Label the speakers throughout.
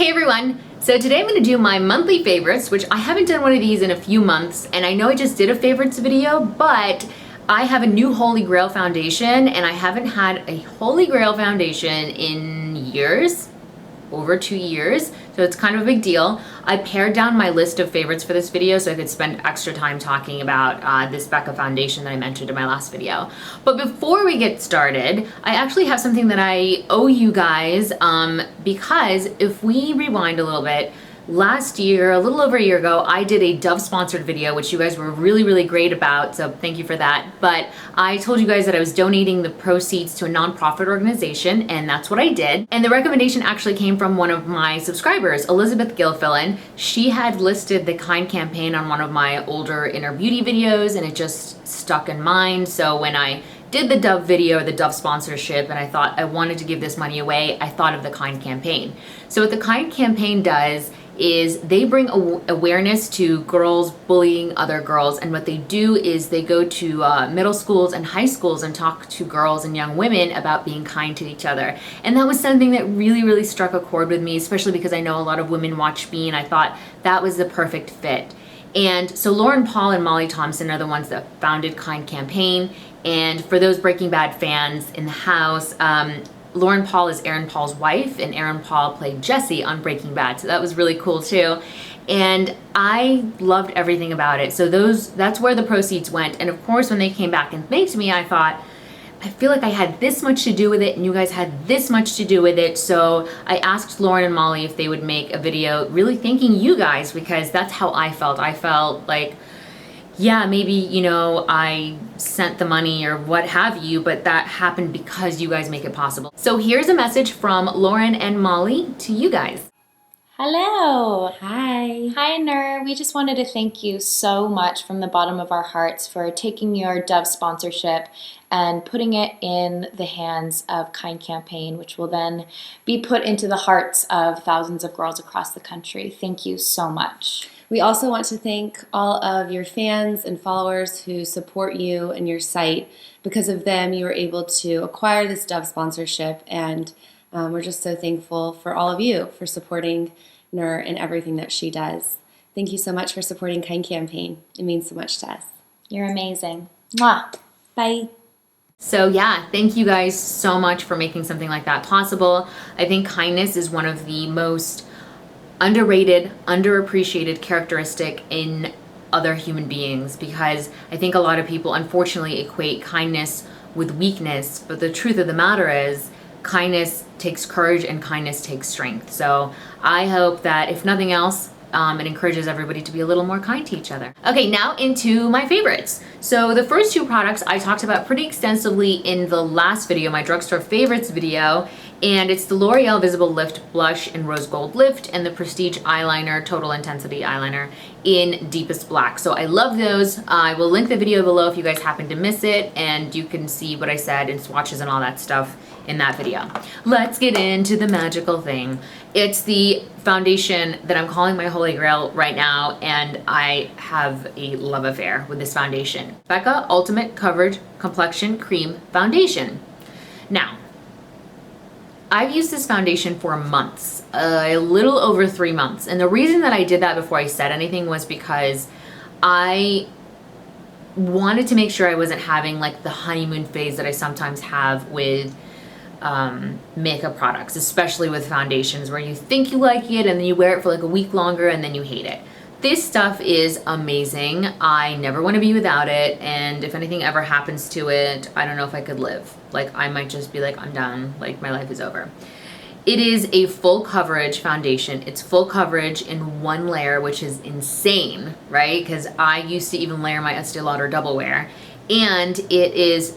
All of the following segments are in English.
Speaker 1: Hey everyone! So today I'm going to do my monthly favorites, which I haven't done one of these in a few months, and I know I just did a favorites video, but I have a new Holy Grail foundation, and I haven't had a Holy Grail foundation in years, over 2 years, so it's kind of a big deal. I pared down my list of favorites for this video so I could spend extra time talking about this BECCA foundation that I mentioned in my last video. But before we get started, I actually have something that I owe you guys because if we rewind a little bit, last year, a little over a year ago, I did a Dove sponsored video, which you guys were really great about, so thank you for that. But I told you guys that I was donating the proceeds to a nonprofit organization, and that's what I did. And the recommendation actually came from one of my subscribers, Elizabeth Gilfillan. She had listed the Kind campaign on one of my older inner beauty videos, and it just stuck in mind. So when I did the Dove video, the Dove sponsorship, and I thought I wanted to give this money away, I thought of the Kind campaign. So what the Kind campaign does is they bring awareness to girls bullying other girls, and what they do is they go to middle schools and high schools and talk to girls and young women about being kind to each other. And that was something that really struck a chord with me, especially because I know a lot of women watch me, and I thought that was the perfect fit. And so Lauren Paul and Molly Thompson are the ones that founded Kind campaign. And for those Breaking Bad fans in the house, Lauren Paul is Aaron Paul's wife, and Aaron Paul played Jesse on Breaking Bad, so that was really cool too. And I loved everything about it. So that's where the proceeds went. And of course, when they came back and thanked me, I thought, I feel like I had this much to do with it, and you guys had this much to do with it. So I asked Lauren and Molly if they would make a video really thanking you guys, because that's how I felt. I felt like, yeah, maybe, you know, I sent the money or what have you, but that happened because you guys make it possible. So here's a message from Lauren and Molly to you guys.
Speaker 2: Hello.
Speaker 1: Hi.
Speaker 2: Hi, Nur. We just wanted to thank you so much from the bottom of our hearts for taking your Dove sponsorship and putting it in the hands of Kind campaign, which will then be put into the hearts of thousands of girls across the country. Thank you so much.
Speaker 3: We also want to thank all of your fans and followers who support you and your site. Because of them, you were able to acquire this Dove sponsorship, and we're just so thankful for all of you for supporting Nur and everything that she does. Thank you so much for supporting Kind campaign. It means so much to us.
Speaker 2: You're amazing. Mwah. Bye.
Speaker 1: So yeah, thank you guys so much for making something like that possible. I think kindness is one of the most underrated, underappreciated characteristic in other human beings, because I think a lot of people unfortunately equate kindness with weakness, but the truth of the matter is kindness takes courage and kindness takes strength. So I hope that if nothing else, it encourages everybody to be a little more kind to each other. Okay, now into my favorites. So the first two products I talked about pretty extensively in the last video, my drugstore favorites video, and it's the L'Oreal Visible Lift Blush in Rose Gold Lift and the Prestige Eyeliner, Total Intensity Eyeliner in Deepest Black. So I love those. I will link the video below if you guys happen to miss it, and you can see what I said in swatches and all that stuff in that video. Let's get into the magical thing. It's the foundation that I'm calling my Holy Grail right now, and I have a love affair with this foundation. BECCA Ultimate Coverage Complexion Cream Foundation. Now, I've used this foundation for months, a little over 3 months. And the reason that I did that before I said anything was because I wanted to make sure I wasn't having like the honeymoon phase that I sometimes have with makeup products, especially with foundations, where you think you like it and then you wear it for like a week longer and then you hate it. This stuff is amazing. I never want to be without it, and if anything ever happens to it, I don't know if I could live. Like, I might just be like, I'm done, like my life is over. It is a full coverage foundation. It's full coverage in one layer, which is insane, right? Because I used to even layer my Estee Lauder double wear, and it is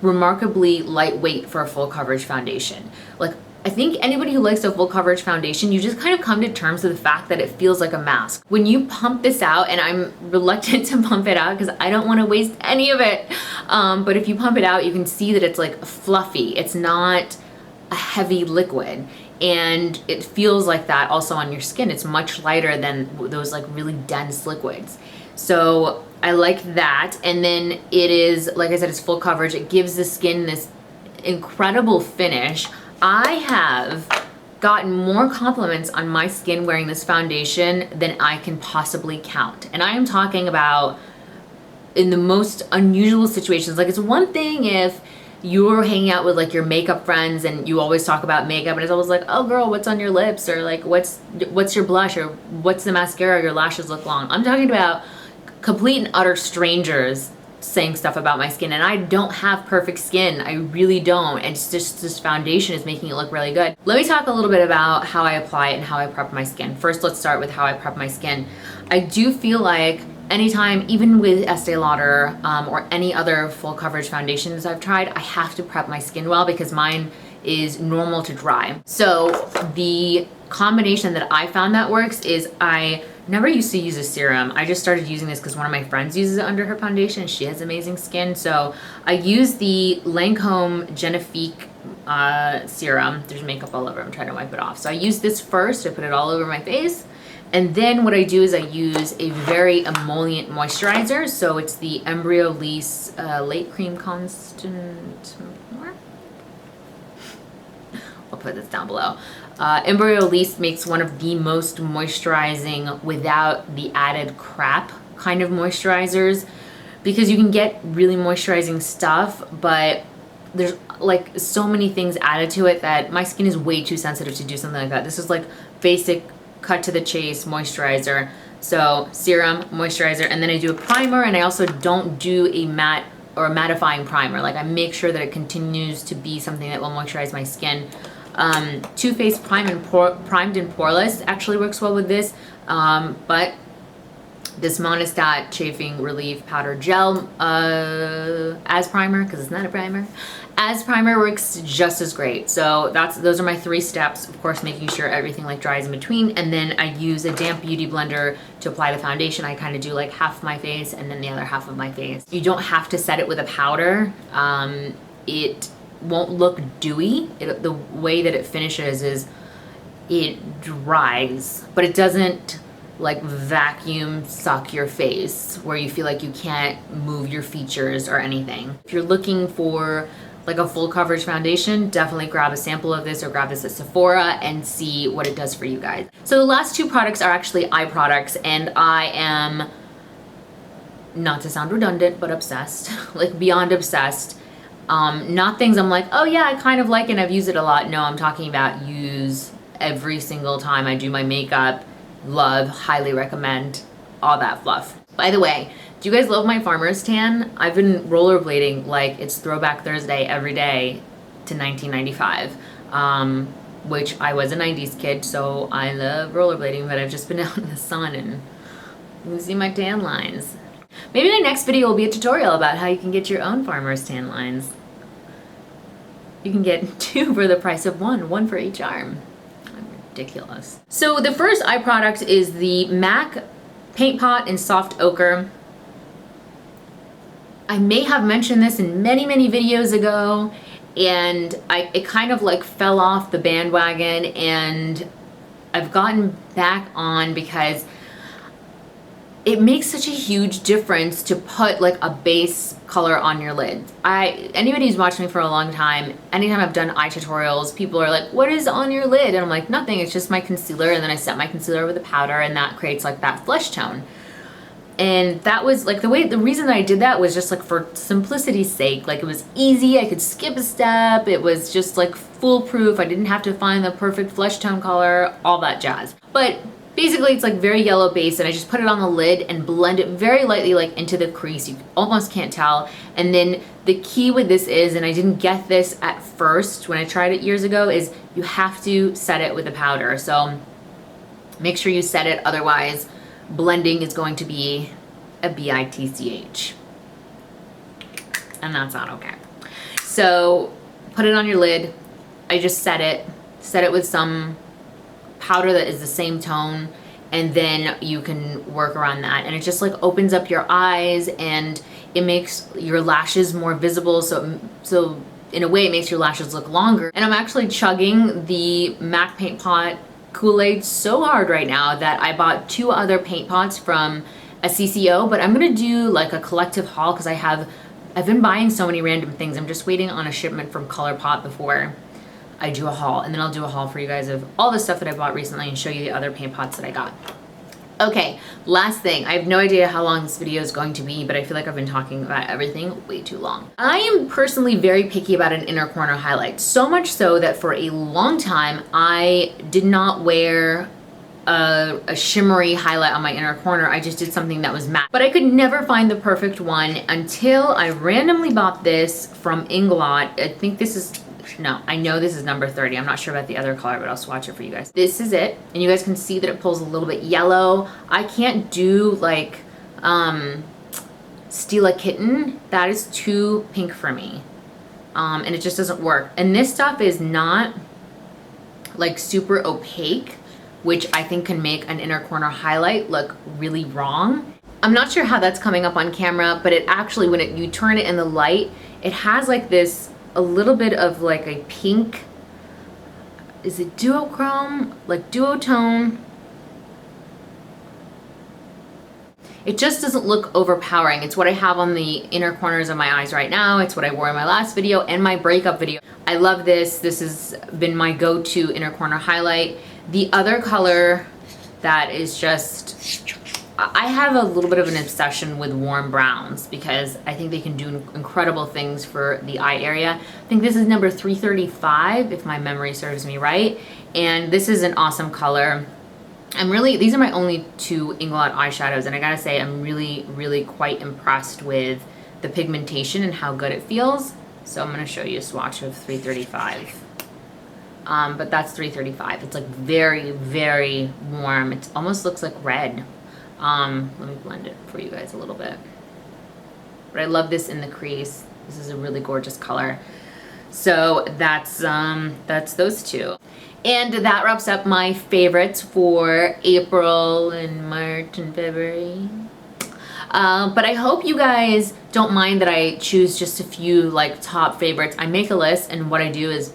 Speaker 1: remarkably lightweight for a full coverage foundation. Like, I think anybody who likes a full coverage foundation, you just kind of come to terms with the fact that it feels like a mask. When you pump this out, and I'm reluctant to pump it out because I don't want to waste any of it, but if you pump it out, you can see that it's like fluffy. It's not a heavy liquid, and it feels like that also on your skin. It's much lighter than those like really dense liquids. So I like that. And then it is, like I said, it's full coverage. It gives the skin this incredible finish. I have gotten more compliments on my skin wearing this foundation than I can possibly count. And I am talking about in the most unusual situations. Like, it's one thing if you're hanging out with like your makeup friends and you always talk about makeup and it's always like, oh girl, what's on your lips, or like what's your blush, or what's the mascara, your lashes look long. I'm talking about complete and utter strangers saying stuff about my skin, and I don't have perfect skin. I really don't. And it's just this foundation is making it look really good. Let me talk a little bit about how I apply it and how I prep my skin. First, let's start with how I prep my skin. I do feel like anytime, even with Estee Lauder or any other full coverage foundations I've tried, I have to prep my skin well because mine is normal to dry. So the combination that I found that works is I never used to use a serum. I just started using this because one of my friends uses it under her foundation. She has amazing skin. So I use the Lancôme Genifique serum. There's makeup all over. I'm trying to wipe it off. So I use this first. I put it all over my face. And then what I do is I use a very emollient moisturizer. So it's the Embryolisse Lait Creme Constant. I'll put this down below. Embryolisse makes one of the most moisturizing without the added crap kind of moisturizers, because you can get really moisturizing stuff, but there's like so many things added to it that my skin is way too sensitive to do something like that. This is like basic cut to the chase moisturizer. So serum, moisturizer, and then I do a primer, and I also don't do a matte or a mattifying primer. Like, I make sure that it continues to be something that will moisturize my skin. Too Faced Primed and Poreless actually works well with this, but this Monistat Chafing Relief Powder Gel as primer, because it's not a primer, as primer works just as great. So those are my 3 steps. Of course, making sure everything like dries in between, and then I use a damp beauty blender to apply the foundation. I kind of do like half my face and then the other half of my face. You don't have to set it with a powder. It won't look dewy. The way that it finishes is it dries, but it doesn't like vacuum suck your face where you feel like you can't move your features or anything. If you're looking for like a full coverage foundation, definitely grab a sample of this or grab this at Sephora and see what it does for you guys. So the last 2 products are actually eye products, and I am, not to sound redundant, but obsessed, like beyond obsessed. Not things I'm like, oh yeah, I kind of like it and I've used it a lot. No, I'm talking about use every single time I do my makeup. Love, highly recommend, all that fluff. By the way, do you guys love my farmer's tan? I've been rollerblading like it's Throwback Thursday every day to 1995, which I was a 90s kid, so I love rollerblading, but I've just been out in the sun and you can see my tan lines. Maybe my next video will be a tutorial about how you can get your own farmer's tan lines. You can get 2 for the price of 1, 1 for each arm. Ridiculous. So the first eye product is the MAC Paint Pot in Soft Ochre. I may have mentioned this in many videos ago, and it kind of like fell off the bandwagon, and I've gotten back on because it makes such a huge difference to put like a base color on your lid. Anybody who's watched me for a long time, anytime I've done eye tutorials, people are like, what is on your lid? And I'm like, nothing, it's just my concealer. And then I set my concealer with a powder, and that creates like that flesh tone. And that was like the reason that I did that was just like for simplicity's sake. Like, it was easy, I could skip a step, it was just like foolproof, I didn't have to find the perfect flesh tone color, all that jazz. But basically it's like very yellow base, and I just put it on the lid and blend it very lightly like into the crease. You almost can't tell. And then the key with this is, and I didn't get this at first when I tried it years ago, is you have to set it with a powder. So make sure you set it, otherwise blending is going to be a bitch, and that's not okay. So put it on your lid. I just set it with some powder that is the same tone, and then you can work around that, and it just like opens up your eyes and it makes your lashes more visible. So in a way it makes your lashes look longer. And I'm actually chugging the MAC Paint Pot Kool-Aid so hard right now that I bought 2 other paint pots from a CCO, but I'm gonna do like a collective haul because I've been buying so many random things. I'm just waiting on a shipment from ColourPop before I do a haul, and then I'll do a haul for you guys of all the stuff that I bought recently and show you the other paint pots that I got. Okay, last thing. I have no idea how long this video is going to be, but I feel like I've been talking about everything way too long. I am personally very picky about an inner corner highlight, so much so that for a long time, I did not wear a shimmery highlight on my inner corner. I just did something that was matte. But I could never find the perfect one until I randomly bought this from Inglot. I think this is, no, I know this is number 30. I'm not sure about the other color, but I'll swatch it for you guys. This is it, and you guys can see that it pulls a little bit yellow. I can't do like Steal a Kitten. That is too pink for me, and it just doesn't work. And this stuff is not like super opaque, which I think can make an inner corner highlight look really wrong. I'm not sure how that's coming up on camera, but it actually, when you turn it in the light, it has like this, a little bit of like a pink, is it duochrome? Like duotone. It just doesn't look overpowering. It's what I have on the inner corners of my eyes right now. It's what I wore in my last video and my breakup video. I love this. This has been my go-to inner corner highlight. The other color that is just, I have a little bit of an obsession with warm browns because I think they can do incredible things for the eye area. I think this is number 335, if my memory serves me right. And this is an awesome color. These are my only two Inglot eyeshadows, and I gotta say, I'm really, really quite impressed with the pigmentation and how good it feels. So I'm gonna show you a swatch of 335. But that's 335. It's like very, very warm. It almost looks like red. Let me blend it for you guys a little bit. But I love this in the crease. This is a really gorgeous color. So that's those two. And that wraps up my favorites for April and March and February. But I hope you guys don't mind that I choose just a few like top favorites. I make a list, and what I do is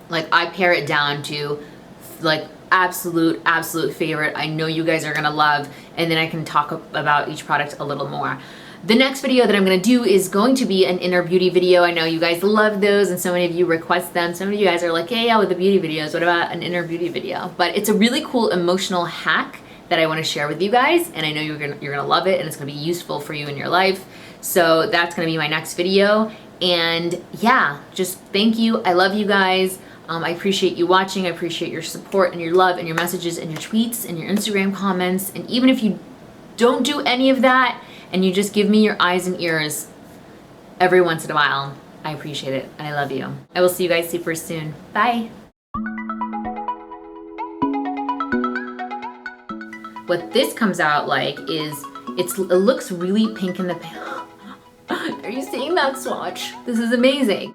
Speaker 1: like I pare it down to like absolute favorite I know you guys are gonna love, and then I can talk about each product a little more. The next video that I'm gonna do is going to be an inner beauty video. I know you guys love those, and so many of you request them. Some of you guys are like, hey, yeah, with the beauty videos, what about an inner beauty video? But it's a really cool emotional hack that I wanna share with you guys, and I know you're gonna love it, and it's gonna be useful for you in your life. So that's gonna be my next video. And yeah, just thank you. I love you guys. I appreciate you watching. I appreciate your support and your love and your messages and your tweets and your Instagram comments. And even if you don't do any of that and you just give me your eyes and ears every once in a while, I appreciate it and I love you. I will see you guys super soon. Bye. What this comes out like is, it looks really pink in the pan. Are you seeing that swatch? This is amazing.